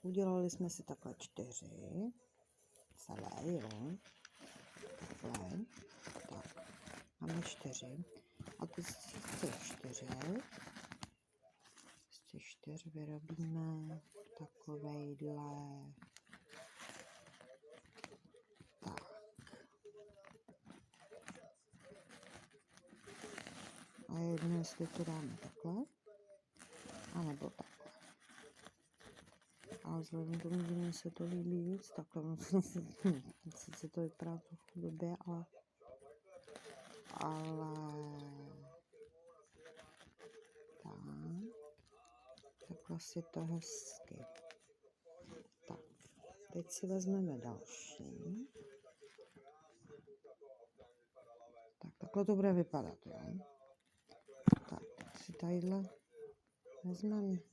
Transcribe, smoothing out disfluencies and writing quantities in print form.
Udělali jsme si takhle 4. Celé, jo. Takhle. Tak. Máme 4. A teď z těch 4 vyrobíme takovejhle. Tak. A jedno, jestli to dáme takhle, anebo takhle. A vzhledem k tomu, že mi se to líbí víc, takhle, sice to vypadá trochu blbě, ale takhle si to hezky. Tak, teď si vezmeme další. Tak, takhle to bude vypadat, jo. Tak, si tadyhle vezmeme